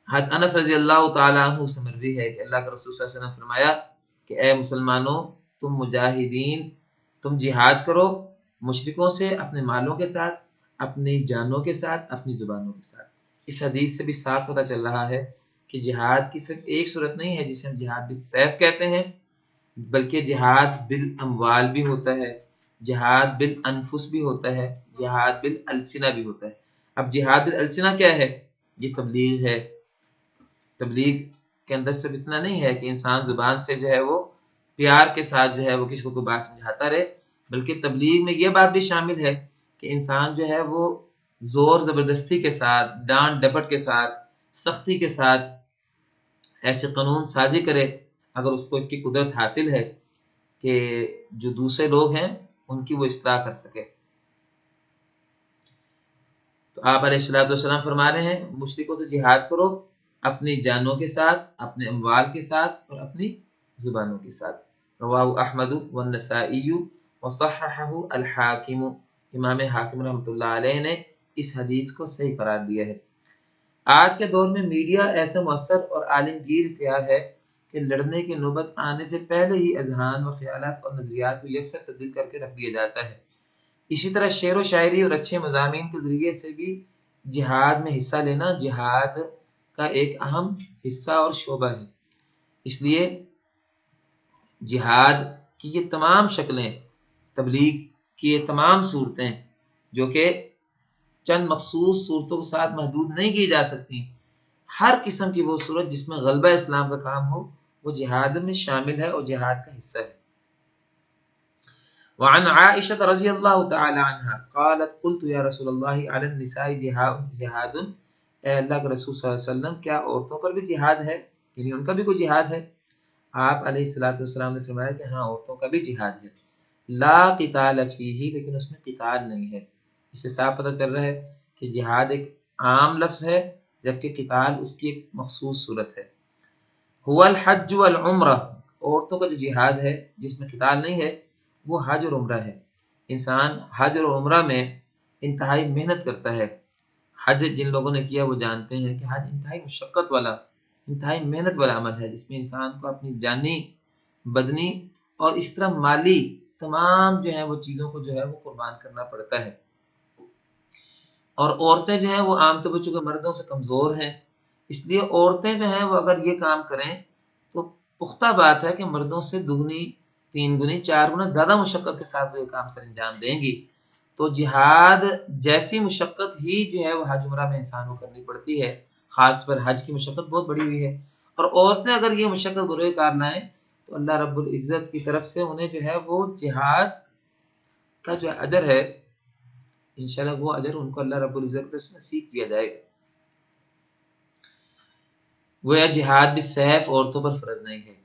حضرت انس رضی اللہ تعالیٰ عنہ سے مروی ہے کہ اللہ کے رسول صلی اللہ علیہ وسلم نے فرمایا کہ اے مسلمانوں، تم مجاہدین، تم جہاد کرو مشرکوں سے اپنے مالوں کے ساتھ، اپنی جانوں کے ساتھ، اپنی زبانوں کے ساتھ۔ اس حدیث سے بھی صاف پتہ چل رہا ہے کہ جہاد کی صرف ایک صورت نہیں ہے جسے ہم جہاد بالسیف کہتے ہیں، بلکہ جہاد بالاموال بھی ہوتا ہے، جہاد بالانفس بھی ہوتا ہے، جہاد بالالسنہ بھی ہوتا ہے۔ اب جہاد بالالسنہ کیا ہے؟ یہ تبلیغ ہے۔ تبلیغ کے اندر صرف اتنا نہیں ہے کہ انسان زبان سے جو ہے وہ پیار کے ساتھ جو ہے وہ کسی کو کوئی بات سمجھاتا رہے، بلکہ تبلیغ میں یہ بات بھی شامل ہے کہ انسان جو ہے وہ زور زبردستی کے ساتھ، ڈانٹ ڈپٹ کے ساتھ، سختی کے ساتھ ایسے قانون سازی کرے اگر اس کو اس کی قدرت حاصل ہے کہ جو دوسرے لوگ ہیں ان کی وہ اصلاح کر سکے۔ تو آپ علیہ السلام فرما رہے ہیں مشرکوں سے جہاد کرو اپنی جانوں کے ساتھ، اپنے اموال کے ساتھ اور اپنی زبانوں کے ساتھ۔ رواہ احمد والنسائی وصححہ الحاکم، امام حاکم رحمۃ اللہ علیہ نے اس حدیث کو صحیح قرار دیا ہے۔ آج کے دور میں میڈیا ایسا مؤثر اور عالمگیر اختیار ہے کہ لڑنے کی نوبت آنے سے پہلے ہی اذہان و خیالات اور نظریات کو یکسر تبدیل کر کے رکھ دیا جاتا ہے۔ اسی طرح شعر و شاعری اور اچھے مضامین کے ذریعے سے بھی جہاد میں حصہ لینا جہاد کا ایک اہم حصہ اور شعبہ ہے۔ اس لیے جہاد کی یہ تمام شکلیں، تبلیغ کی یہ تمام صورتیں جو کہ چند مخصوص صورتوں کے ساتھ محدود نہیں کی جا سکتی، ہر قسم کی وہ صورت جس میں غلبہ اسلام کا کام ہو وہ جہاد میں شامل ہے اور جہاد کا حصہ ہے۔ وعن عائشة رضی اللہ تعالی عنہ قالت قلت یا رسول اللہ علی النساء جہاد، اے اللہ کے رسول صلی اللہ علیہ وسلم کیا عورتوں پر بھی جہاد ہے، یعنی ان کا بھی کوئی جہاد ہے؟ آپ علیہ السلام نے فرمایا کہ ہاں عورتوں کا بھی جہاد ہے، لا قتال فیہ، لیکن اس میں قتال نہیں ہے۔ اس سے صاف پتہ چل رہا ہے کہ جہاد ایک عام لفظ ہے جبکہ قتال اس کی ایک مخصوص صورت ہے۔ هو الحج والعمرہ، عورتوں کا جو جہاد ہے جس میں قتال نہیں ہے وہ حج اور عمرہ ہے۔ انسان حج اور عمرہ میں انتہائی محنت کرتا ہے۔ حج جن لوگوں نے کیا وہ جانتے ہیں کہ حج انتہائی مشقت والا، انتہائی محنت والا عمل ہے جس میں انسان کو اپنی جانی، بدنی اور اس طرح مالی تمام جو ہے وہ چیزوں کو جو ہے وہ قربان کرنا پڑتا ہے۔ اور عورتیں جو ہیں وہ عام طور پر چونکہ مردوں سے کمزور ہیں، اس لیے عورتیں جو ہیں وہ اگر یہ کام کریں تو پختہ بات ہے کہ مردوں سے دگنی، تین گنی، چار گنا زیادہ مشقت کے ساتھ وہ یہ کام سر انجام دیں گی۔ تو جہاد جیسی مشقت ہی جو ہے وہ حج عمرہ میں انسان کو کرنی پڑتی ہے، خاص پر حج کی مشقت بہت بڑی ہوئی ہے، اور عورتیں اگر یہ مشقت بروئے کار لائیں تو اللہ رب العزت کی طرف سے انہیں جو ہے وہ جہاد کا جو اجر ہے انشاءاللہ وہ اجر ان کو اللہ رب العزت کی طرف سے نصیب کیا جائے گا۔ گویا جہاد بالسیف عورتوں پر فرض نہیں ہے،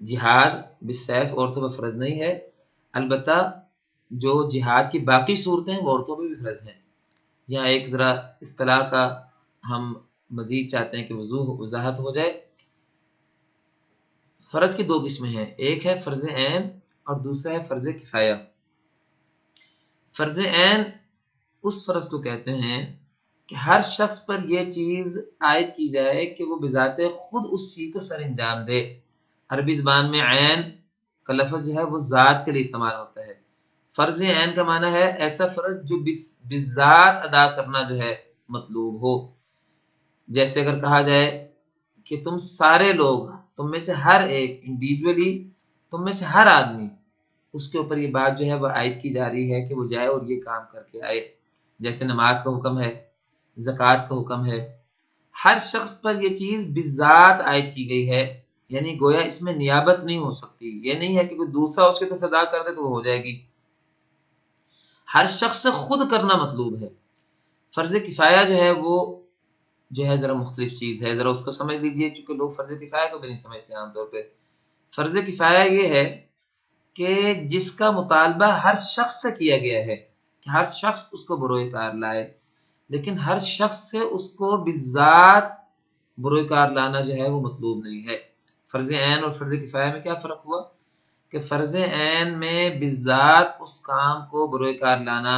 جہاد بالسیف عورتوں پر فرض نہیں ہے، البتہ جو جہاد کی باقی صورتیں ہیں وہ عورتوں پہ بھی فرض ہیں۔ یہاں ایک ذرا اصطلاح کا ہم مزید چاہتے ہیں کہ وضاحت ہو جائے۔ فرض کی دو قسمیں ہیں، ایک ہے فرض عین اور دوسرا ہے فرض کفایہ۔ فرض عین اس فرض کو کہتے ہیں کہ ہر شخص پر یہ چیز عائد کی جائے کہ وہ بذات خود اس چیز کو سر انجام دے۔ عربی زبان میں عین کا لفظ جو ہے وہ ذات کے لیے استعمال ہوتا ہے۔ فرض عین کا معنی ہے ایسا فرض جو بذات ادا کرنا جو ہے مطلوب ہو۔ جیسے اگر کہا جائے کہ تم سارے لوگ، تم میں سے ہر ایک انڈیویجولی، تم میں سے ہر آدمی، اس کے اوپر یہ بات جو ہے وہ عائد کی جا رہی ہے کہ وہ جائے اور یہ کام کر کے آئے۔ جیسے نماز کا حکم ہے، زکوٰۃ کا حکم ہے، ہر شخص پر یہ چیز بذات عائد کی گئی ہے، یعنی گویا اس میں نیابت نہیں ہو سکتی، یہ نہیں ہے کہ کوئی دوسرا اس کے تو ادا کر دے تو وہ ہو جائے گی، ہر شخص سے خود کرنا مطلوب ہے۔ فرض کفایہ جو ہے وہ جو ہے ذرا مختلف چیز ہے، ذرا اس کو سمجھ لیجئے، چونکہ لوگ فرض کفایہ کو بھی نہیں سمجھتے عام طور پہ۔ فرض کفایہ یہ ہے کہ جس کا مطالبہ ہر شخص سے کیا گیا ہے کہ ہر شخص اس کو بروئے کار لائے، لیکن ہر شخص سے اس کو بذات بروئے کار لانا جو ہے وہ مطلوب نہیں ہے۔ فرض عین اور فرض کفایہ میں کیا فرق ہوا کہ فرض عین میں بذات اس کام کو بروئے کار لانا